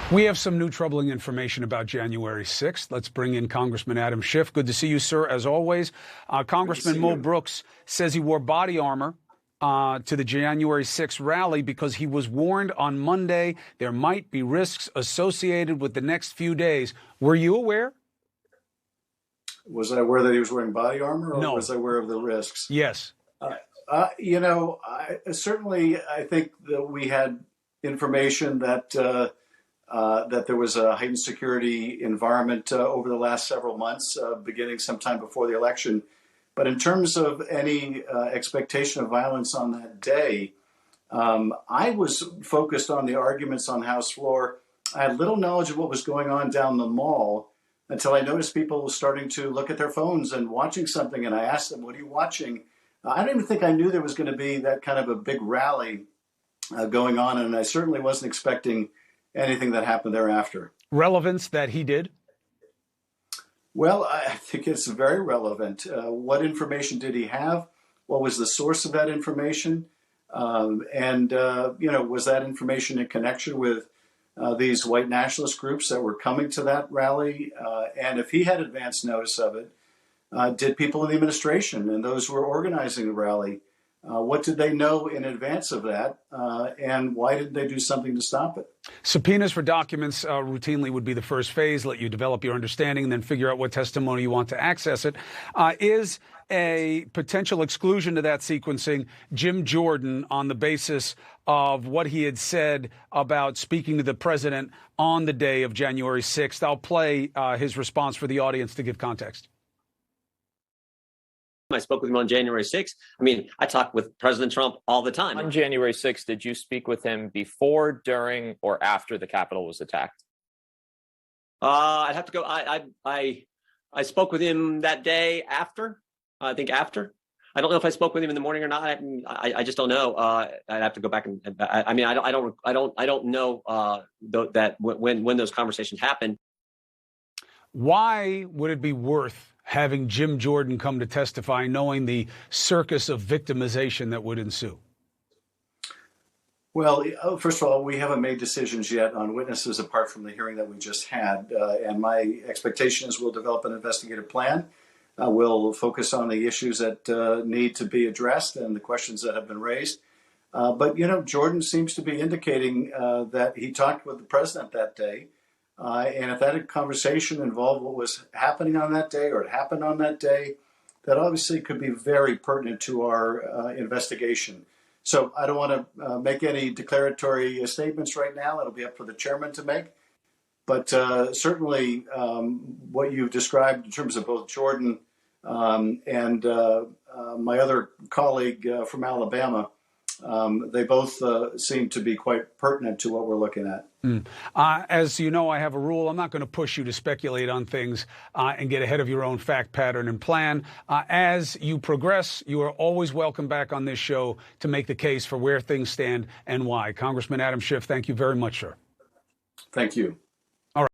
We have some new troubling information about January 6th. Let's bring in Congressman Adam Schiff. Good to see you, sir, as always. Congressman Mo Brooks says he wore body armor to the January 6th rally because he was warned on Monday there might be risks associated with the next few days. Were you aware? Was I aware that he was wearing body armor, or No. was I aware of the risks? Yes. I think that we had information that that there was a heightened security environment over the last several months, beginning sometime before the election. But in terms of any expectation of violence on that day, I was focused on the arguments on the House floor. I had little knowledge of what was going on down the mall until I noticed people starting to look at their phones and watching something. And I asked them, "What are you watching?" I don't even think I knew there was going to be that kind of a big rally going on. And I certainly wasn't expecting anything that happened thereafter. Relevance that he did? Well, I think it's very relevant. What information did he have? What was the source of that information? Was that information in connection with these white nationalist groups that were coming to that rally? And if he had advance notice of it, did people in the administration and those who were organizing the rally, what did they know in advance of that? And why did they do something to stop it? Subpoenas for documents routinely would be the first phase, let you develop your understanding and then figure out what testimony you want to access it. Is a potential exclusion to that sequencing Jim Jordan on the basis of what he had said about speaking to the president on the day of January 6th? I'll play his response for the audience to give context. I spoke with him on January 6th. I mean, I talk with President Trump all the time. On January 6th, did you speak with him before, during, or after the Capitol was attacked? I'd have to go. I spoke with him that day after. I think after. I don't know if I spoke with him in the morning or not. I just don't know. I'd have to go back and. I mean, I don't know that when those conversations happened. Why would it be worth having Jim Jordan come to testify, knowing the circus of victimization that would ensue? Well, first of all, we haven't made decisions yet on witnesses apart from the hearing that we just had. And my expectation is we'll develop an investigative plan. We'll focus on the issues that need to be addressed and the questions that have been raised. But Jordan seems to be indicating that he talked with the president that day. And if that conversation involved what was happening on that day or it happened on that day, that obviously could be very pertinent to our investigation. So I don't want to make any declaratory statements right now. It'll be up for the chairman to make. But certainly what you've described in terms of both Jordan and my other colleague from Alabama, they both seem to be quite pertinent to what we're looking at. As you know, I have a rule. I'm not going to push you to speculate on things and get ahead of your own fact pattern and plan. As you progress, you are always welcome back on this show to make the case for where things stand and why. Congressman Adam Schiff, thank you very much, sir. Thank you.